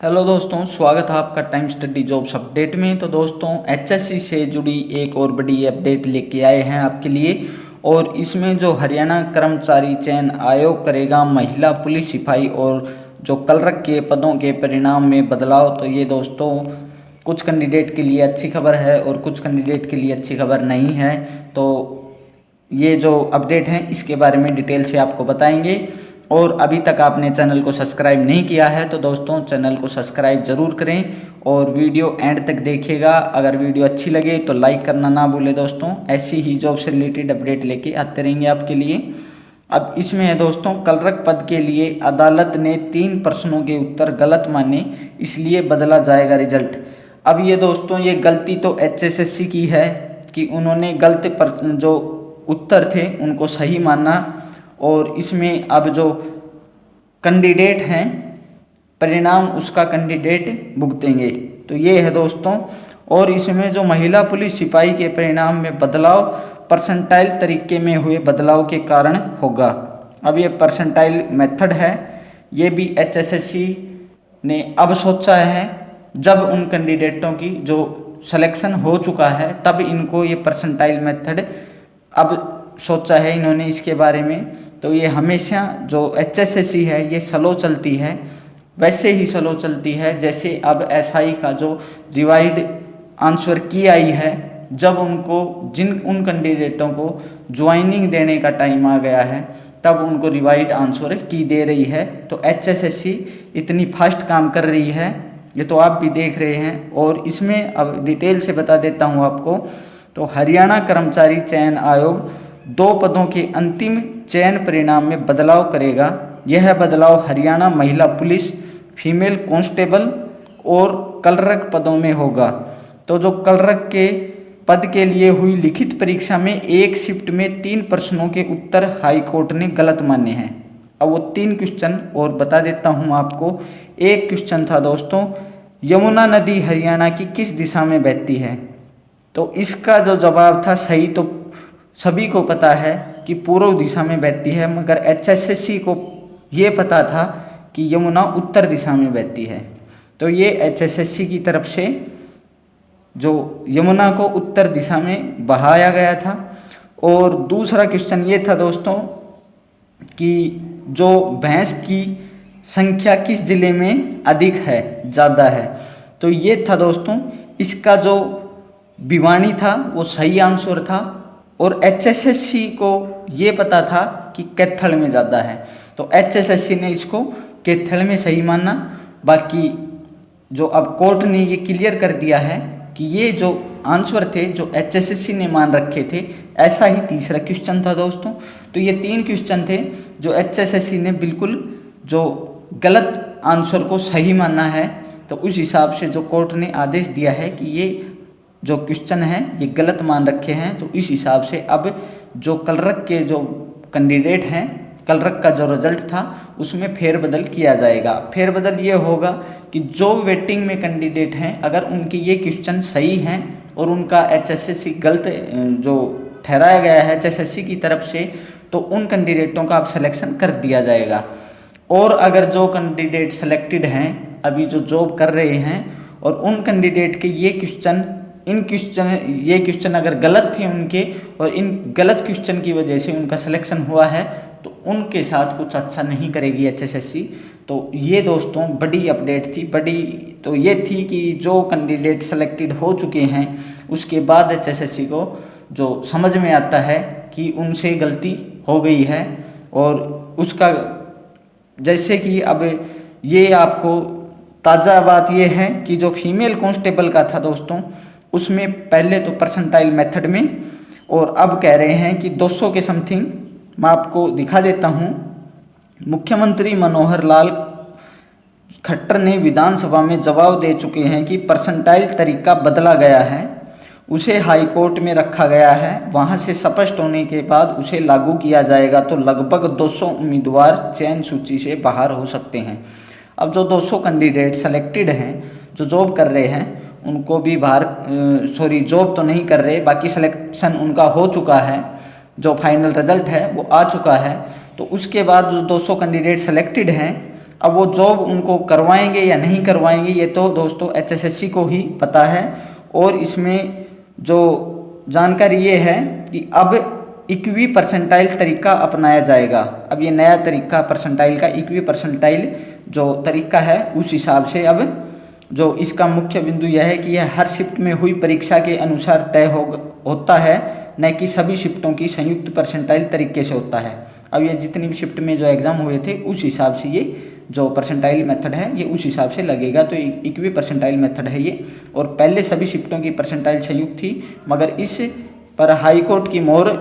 Hello दोस्तों, स्वागत है आपका टाइम स्टडी जॉब्स अपडेट में। तो दोस्तों, एचएससी से जुड़ी एक और बड़ी अपडेट लेके आए हैं आपके लिए। और इसमें जो हरियाणा कर्मचारी चयन आयोग करेगा महिला पुलिस सिपाही और जो क्लर्क के पदों के परिणाम में बदलाव। तो ये दोस्तों कुछ कैंडिडेट के लिए अच्छी खबर है और कुछ कैंडिडेट के लिए अच्छी खबर नहीं है। तो ये जो अपडेट है इसके बारे में डिटेल से आपको बताएंगे। और अभी तक आपने चैनल को सब्सक्राइब नहीं किया है तो दोस्तों चैनल को सब्सक्राइब ज़रूर करें और वीडियो एंड तक देखिएगा। अगर वीडियो अच्छी लगे तो लाइक करना ना भूलें दोस्तों। ऐसी ही जॉब से रिलेटेड अपडेट लेके आते रहेंगे आपके लिए। अब इसमें है दोस्तों, क्लर्क पद के लिए अदालत ने 3 प्रश्नों के उत्तर गलत माने, इसलिए बदला जाएगा रिजल्ट। अब ये दोस्तों, ये गलती तो एचएसएससी की है कि उन्होंने गलत पर जो उत्तर थे उनको सही माना। और इसमें अब जो कैंडिडेट हैं परिणाम उसका कैंडिडेट भुगतेंगे। तो ये है दोस्तों। और इसमें जो महिला पुलिस सिपाही के परिणाम में बदलाव परसेंटाइल तरीके में हुए बदलाव के कारण होगा। अब ये परसेंटाइल मेथड है, ये भी एचएसएससी ने अब सोचा है। जब उन कैंडिडेटों की जो सिलेक्शन हो चुका है तब इनको ये परसेंटाइल मेथड अब सोचा है इन्होंने इसके बारे में। तो ये हमेशा जो एचएसएससी है ये स्लो चलती है, वैसे ही स्लो चलती है जैसे अब एसआई का जो रिवाइज्ड आंसर की आई है। जब उनको उन कैंडिडेटों को ज्वाइनिंग देने का टाइम आ गया है तब उनको रिवाइज्ड आंसर की दे रही है। तो एचएसएससी इतनी फास्ट काम कर रही है, ये तो आप भी देख रहे हैं। और इसमें अब डिटेल से बता देता हूँ आपको। तो हरियाणा कर्मचारी चयन आयोग 2 पदों के अंतिम चयन परिणाम में बदलाव करेगा। यह बदलाव हरियाणा महिला पुलिस, फीमेल कांस्टेबल और क्लर्क पदों में होगा। तो जो क्लर्क के पद के लिए हुई लिखित परीक्षा में एक शिफ्ट में 3 प्रश्नों के उत्तर हाईकोर्ट ने गलत माने हैं। अब वो 3 क्वेश्चन और बता देता हूँ आपको। एक क्वेश्चन था दोस्तों, यमुना नदी हरियाणा की किस दिशा में बहती है। तो इसका जो जवाब था सही तो सभी को पता है कि पूर्व दिशा में बहती है, मगर एचएसएससी को ये पता था कि यमुना उत्तर दिशा में बहती है। तो ये एचएसएससी की तरफ से जो यमुना को उत्तर दिशा में बहाया गया था। और दूसरा क्वेश्चन ये था दोस्तों कि जो भैंस की संख्या किस जिले में अधिक है, ज़्यादा है। तो ये था दोस्तों, इसका जो भिवानी था वो सही आंसर था। और एचएसएससी को ये पता था कि कैथल में ज़्यादा है, तो एचएसएससी ने इसको कैथल में सही माना। बाकी जो अब कोर्ट ने ये क्लियर कर दिया है कि ये जो आंसर थे जो एचएसएससी ने मान रखे थे, ऐसा ही तीसरा क्वेश्चन था दोस्तों। तो ये 3 क्वेश्चन थे जो एचएसएससी ने बिल्कुल जो गलत आंसर को सही माना है। तो उस हिसाब से जो कोर्ट ने आदेश दिया है कि ये जो क्वेश्चन है ये गलत मान रखे हैं। तो इस हिसाब से अब जो क्लर्क के जो कैंडिडेट हैं, क्लर्क का जो रिजल्ट था उसमें फेरबदल किया जाएगा। फेरबदल ये होगा कि जो वेटिंग में कैंडिडेट हैं अगर उनके ये क्वेश्चन सही हैं और उनका एचएसएससी गलत जो ठहराया गया है एचएसएससी की तरफ से, तो उन कैंडिडेटों का अब सिलेक्शन कर दिया जाएगा। और अगर जो कैंडिडेट सेलेक्टेड हैं अभी जो जॉब कर रहे हैं और उन कैंडिडेट के ये क्वेश्चन अगर गलत थे उनके, और इन गलत क्वेश्चन की वजह से उनका सिलेक्शन हुआ है, तो उनके साथ कुछ अच्छा नहीं करेगी एचएसएससी। तो ये दोस्तों बड़ी अपडेट थी। तो ये थी कि जो कैंडिडेट सेलेक्टेड हो चुके हैं उसके बाद एचएसएससी को जो समझ में आता है कि उनसे गलती हो गई है। और उसका जैसे कि अब ये आपको ताज़ा बात ये है कि जो फीमेल कांस्टेबल का था दोस्तों, उसमें पहले तो परसेंटाइल मेथड में, और अब कह रहे हैं कि 200 के समथिंग। मैं आपको दिखा देता हूँ। मुख्यमंत्री मनोहर लाल खट्टर ने विधानसभा में जवाब दे चुके हैं कि परसेंटाइल तरीका बदला गया है, उसे हाईकोर्ट में रखा गया है, वहाँ से स्पष्ट होने के बाद उसे लागू किया जाएगा। तो लगभग 200 उम्मीदवार चयन सूची से बाहर हो सकते हैं। अब जो 200 कैंडिडेट सेलेक्टेड हैं जो जॉब कर रहे हैं उनको भी जॉब तो नहीं कर रहे, बाकी सिलेक्शन उनका हो चुका है, जो फाइनल रिजल्ट है वो आ चुका है। तो उसके बाद जो 200 कैंडिडेट सेलेक्टेड हैं अब वो जॉब उनको करवाएंगे या नहीं करवाएंगे ये तो दोस्तों HSSC को ही पता है। और इसमें जो जानकारी ये है कि अब इक्वी परसेंटाइल तरीका अपनाया जाएगा। अब ये नया तरीका परसेंटाइल का, इक्वी परसेंटाइल जो तरीका है उस हिसाब से अब जो इसका मुख्य बिंदु यह है कि यह हर शिफ्ट में हुई परीक्षा के अनुसार तय होता है, न कि सभी शिफ्टों की संयुक्त परसेंटाइल तरीके से होता है। अब ये जितनी भी शिफ्ट में जो एग्ज़ाम हुए थे उस हिसाब से ये जो परसेंटाइल मेथड है ये उस हिसाब से लगेगा। तो इक्वी परसेंटाइल मेथड है ये। और पहले सभी शिफ्टों की परसेंटाइल संयुक्त थी, मगर इस पर हाई कोर्ट की मोहर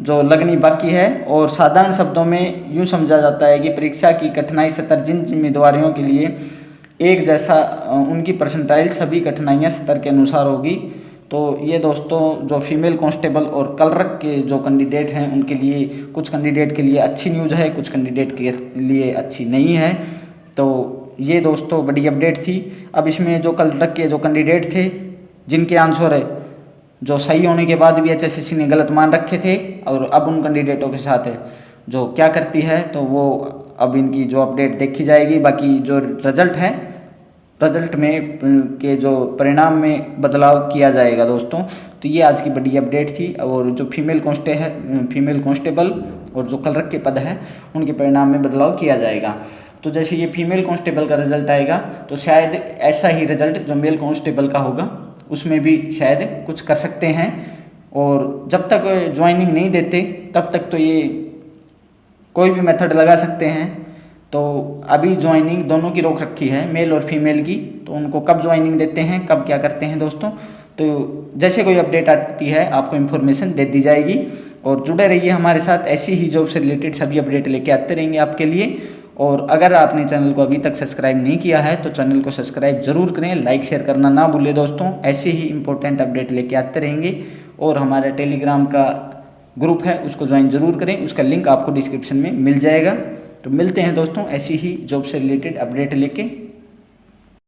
जो लगनी बाकी है। और साधारण शब्दों में यूँ समझा जाता है कि परीक्षा की कठिनाई स्तर जिन जिम्मेदारियों के लिए एक जैसा उनकी परसेंटाइल सभी कठिनाइयाँ स्तर के अनुसार होगी। तो ये दोस्तों जो फीमेल कांस्टेबल और क्लर्क के जो कैंडिडेट हैं उनके लिए, कुछ कैंडिडेट के लिए अच्छी न्यूज़ है, कुछ कैंडिडेट के लिए अच्छी नहीं है। तो ये दोस्तों बड़ी अपडेट थी। अब इसमें जो क्लर्क के जो कैंडिडेट थे जिनके आंसर है जो सही होने के बाद भी HSSC ने गलत मान रखे थे, और अब उन कैंडिडेटों के साथ है जो क्या करती है तो वो अब इनकी जो अपडेट देखी जाएगी। बाकी जो रिजल्ट है, रिजल्ट में के जो परिणाम में बदलाव किया जाएगा दोस्तों। तो ये आज की बड़ी अपडेट थी। और जो फीमेल कांस्टेबल और जो क्लर्क के पद है उनके परिणाम में बदलाव किया जाएगा। तो जैसे ये फीमेल कांस्टेबल का रिजल्ट आएगा तो शायद ऐसा ही रिजल्ट जो मेल कांस्टेबल का होगा उसमें भी शायद कुछ कर सकते हैं। और जब तक ज्वाइनिंग नहीं देते तब तक तो ये कोई भी मेथड लगा सकते हैं। तो अभी ज्वाइनिंग दोनों की रोक रखी है, मेल और फीमेल की। तो उनको कब ज्वाइनिंग देते हैं, कब क्या करते हैं दोस्तों, तो जैसे कोई अपडेट आती है आपको इन्फॉर्मेशन दे दी जाएगी। और जुड़े रहिए हमारे साथ, ऐसी ही जॉब से रिलेटेड सभी अपडेट लेके आते रहेंगे आपके लिए। और अगर आपने चैनल को अभी तक सब्सक्राइब नहीं किया है तो चैनल को सब्सक्राइब जरूर करें, लाइक शेयर करना ना भूलें दोस्तों। ऐसे ही इंपॉर्टेंट अपडेट लेके आते रहेंगे। और हमारे टेलीग्राम का ग्रुप है उसको ज्वाइन जरूर करें, उसका लिंक आपको डिस्क्रिप्शन में मिल जाएगा। तो मिलते हैं दोस्तों ऐसी ही जॉब से रिलेटेड अपडेट लेके।